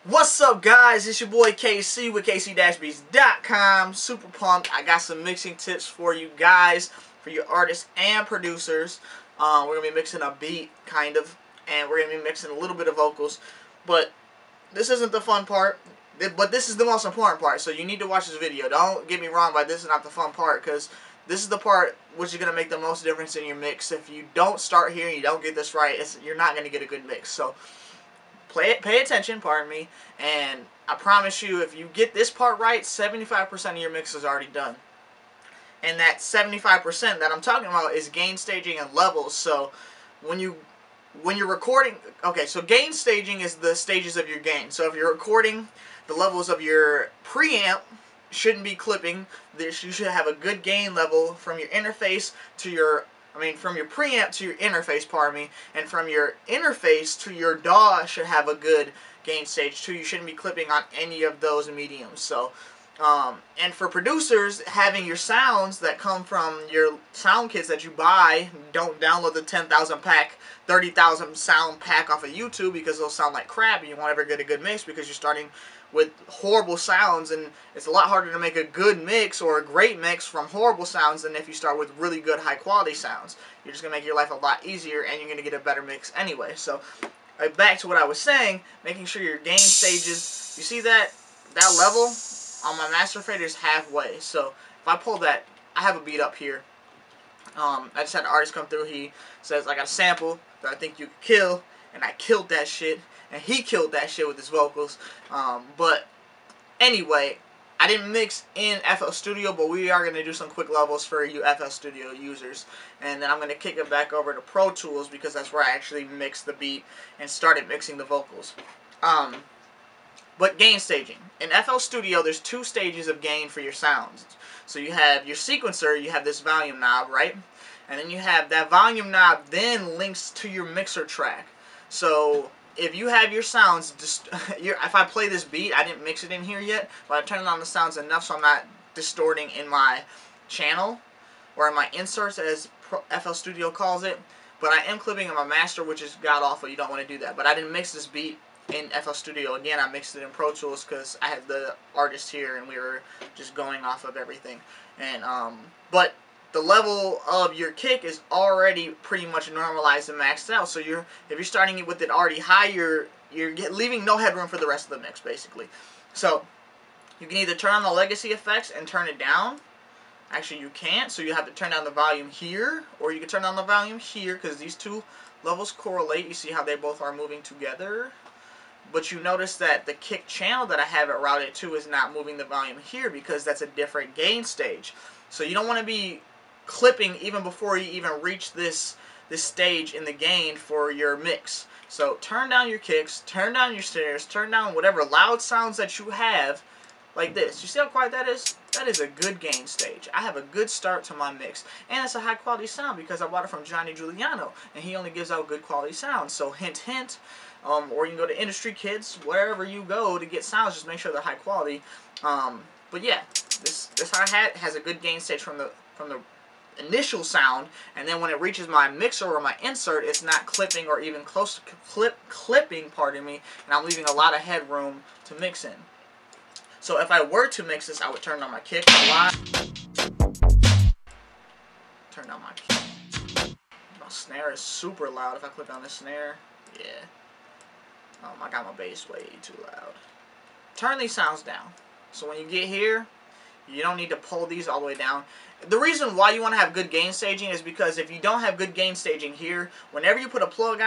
What's up, guys? It's your boy KC with KC-Beatz.com. Super pumped. I got some mixing tips for you guys, for your artists and producers. We're going to be mixing a beat, kind of, and we're going to be mixing a little bit of vocals. But this isn't the fun part, but this is the most important part, so you need to watch this video. Don't get me wrong, but this is not the fun part, because this is the part which is going to make the most difference in your mix. If you don't start here and you don't get this right, you're not going to get a good mix. So pay attention, pardon me, and I promise you, if you get this part right, 75% of your mix is already done. And that 75% that I'm talking about is gain staging and levels. So when you're recording, okay, so gain staging is the stages of your gain. So if you're recording, the levels of your preamp shouldn't be clipping. You should have a good gain level from your interface to your from your preamp to your interface, pardon me, and from your interface to your DAW should have a good gain stage too. You shouldn't be clipping on any of those mediums. So, and for producers, having your sounds that come from your sound kits that you buy, don't download the 10,000 pack, 30,000 sound pack off of YouTube, because they'll sound like crap and you won't ever get a good mix because you're starting with horrible sounds, and it's a lot harder to make a good mix or a great mix from horrible sounds than if you start with really good high quality sounds. You're just going to make your life a lot easier and you're going to get a better mix anyway. So back to what I was saying, making sure your gain stages, you see that level on my master fader is halfway. So if I pull that, I have a beat up here. I just had an artist come through. He says, I got a sample that I think you could kill, and I killed that shit. And he killed that shit with his vocals. But anyway, I didn't mix in FL Studio, but we are going to do some quick levels for you FL Studio users. And then I'm going to kick it back over to Pro Tools, because that's where I actually mixed the beat and started mixing the vocals. But gain staging. In FL Studio, there's two stages of gain for your sounds. So you have your sequencer, you have this volume knob, right? And then you have that volume knob then links to your mixer track. So if you have your sounds, if I play this beat, I didn't mix it in here yet, but I turned on the sounds enough so I'm not distorting in my channel, or in my inserts as FL Studio calls it, but I am clipping in my master, which is god-awful. You don't want to do that. But I didn't mix this beat in FL Studio. Again, I mixed it in Pro Tools because I had the artist here and we were just going off of everything. And but the level of your kick is already pretty much normalized and maxed out. So if you're starting with it already high, you're leaving no headroom for the rest of the mix, basically. So you can either turn on the legacy effects and turn it down. Actually, you can't, so you have to turn down the volume here, or you can turn down the volume here, because these two levels correlate. You see how they both are moving together? But you notice that the kick channel that I have it routed to is not moving the volume here, because that's a different gain stage. So you don't want to be clipping even before you even reach this stage in the gain for your mix. So turn down your kicks, turn down your snares, turn down whatever loud sounds that you have, like this. You see how quiet that is? That is a good gain stage. I have a good start to my mix, and it's a high quality sound because I bought it from Johnny Giuliano, and he only gives out good quality sounds. So hint hint, or you can go to Industry Kids, wherever you go to get sounds, just make sure they're high quality. But yeah, this hi-hat has a good gain stage from the initial sound, and then when it reaches my mixer or my insert, it's not clipping or even close to clipping, pardon me, and I'm leaving a lot of headroom to mix in. So if I were to mix this, I would turn on my kick a lot. Turn down my kick. My snare is super loud. If I clip on the snare, yeah. I got my bass way too loud. Turn these sounds down. So when you get here, you don't need to pull these all the way down. The reason why you want to have good gain staging is because if you don't have good gain staging here, whenever you put a plug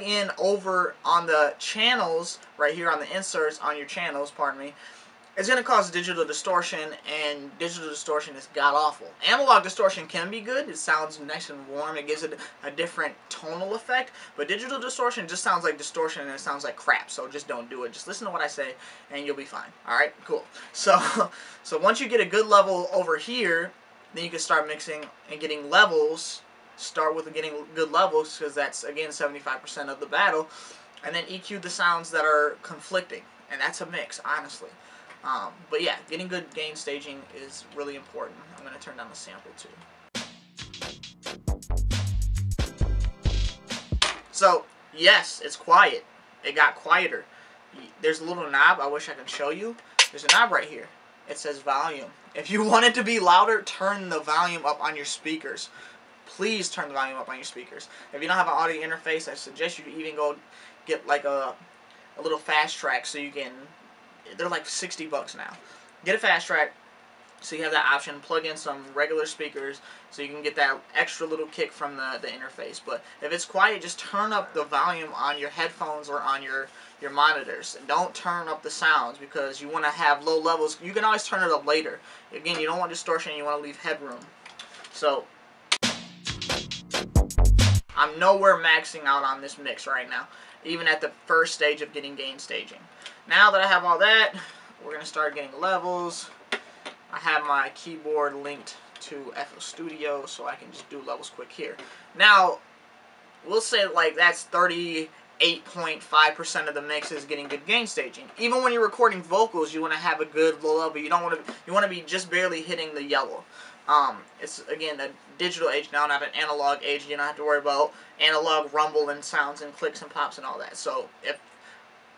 in over on the channels, right here on the inserts on your channels, pardon me, it's going to cause digital distortion, and digital distortion is god-awful. Analog distortion can be good. It sounds nice and warm. It gives it a different tonal effect. But digital distortion just sounds like distortion, and it sounds like crap. So just don't do it. Just listen to what I say, and you'll be fine. Alright? Cool. So once you get a good level over here, then you can start mixing and getting levels. Start with getting good levels, because that's, again, 75% of the battle. And then EQ the sounds that are conflicting. And that's a mix, honestly. But yeah, getting good gain staging is really important. I'm going to turn down the sample too. So, yes, it's quiet. It got quieter. there's a little knob. I wish I could show you. There's a knob right here. It says volume. If you want it to be louder, turn the volume up on your speakers. Please turn the volume up on your speakers. If you don't have an audio interface, I suggest you even go get like a little fast track so you can. They're like $60 now. Get a fast track so you have that option. Plug in some regular speakers so you can get that extra little kick from the interface. But if it's quiet, just turn up the volume on your headphones or on your monitors. And don't turn up the sounds because you want to have low levels. You can always turn it up later. Again, you don't want distortion. You want to leave headroom. So I'm nowhere maxing out on this mix right now, even at the first stage of getting gain staging. Now that I have all that, we're going to start getting levels. I have my keyboard linked to FL Studio, so I can just do levels quick here. Now, we'll say like that's 38.5% of the mix is getting good gain staging. Even when you're recording vocals, you want to have a good low level. You don't want to. You want to be just barely hitting the yellow. It's again a digital age now, not an analog age. You don't have to worry about analog rumble and sounds and clicks and pops and all that. So if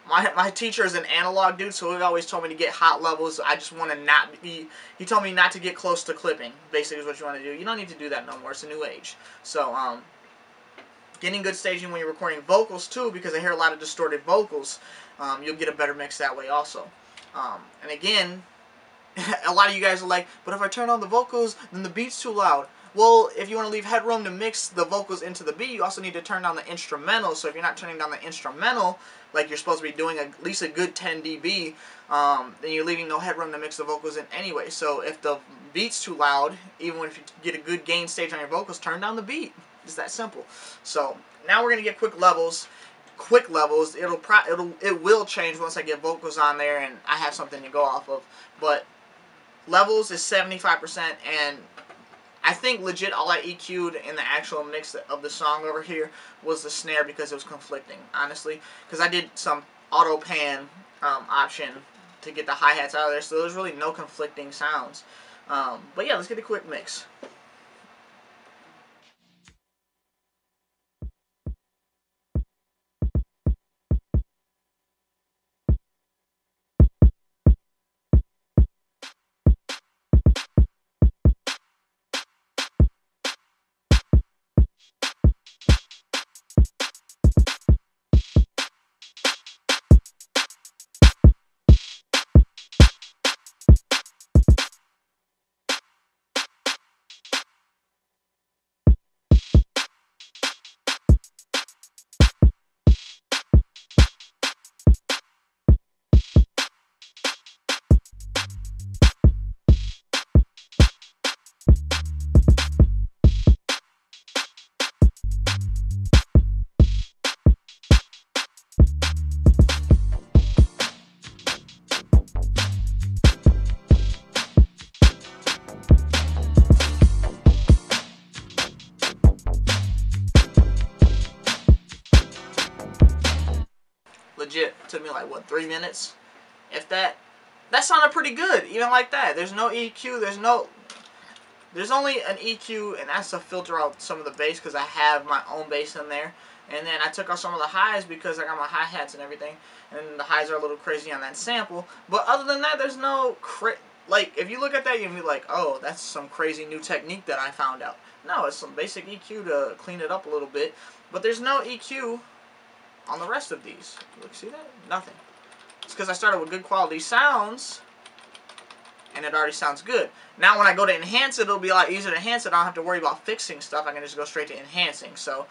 my teacher is an analog dude, so he always told me to get hot levels. I just want to not be. He told me not to get close to clipping. Basically, is what you want to do. You don't need to do that no more. It's a new age. So getting good staging when you're recording vocals too, because I hear a lot of distorted vocals. You'll get a better mix that way also. And again, a lot of you guys are like, but if I turn on the vocals, then the beat's too loud. Well, if you want to leave headroom to mix the vocals into the beat, you also need to turn down the instrumental. So if you're not turning down the instrumental, like you're supposed to be doing at least a good 10 dB, then you're leaving no headroom to mix the vocals in anyway. So if the beat's too loud, even if you get a good gain stage on your vocals, turn down the beat. It's that simple. So now we're gonna get quick levels. Quick levels. It will change once I get vocals on there and I have something to go off of. But levels is 75%, and I think legit all I EQ'd in the actual mix of the song over here was the snare because it was conflicting, honestly. Because I did some auto pan option to get the hi-hats out of there, so there's really no conflicting sounds. But yeah, let's get a quick mix. Legit, it took me like, what, 3 minutes? If that. That sounded pretty good, even like that. There's no EQ, there's only an EQ, and that's to filter out some of the bass, because I have my own bass in there. And then I took out some of the highs, because I got my hi-hats and everything, and the highs are a little crazy on that sample. But other than that, there's no, like, if you look at that, you'll be like, oh, that's some crazy new technique that I found out. No, it's some basic EQ to clean it up a little bit, but there's no EQ on the rest of these. Look, see that? Nothing. It's because I started with good quality sounds, and it already sounds good. Now when I go to enhance it, it'll be a lot easier to enhance it. I don't have to worry about fixing stuff. I can just go straight to enhancing. So,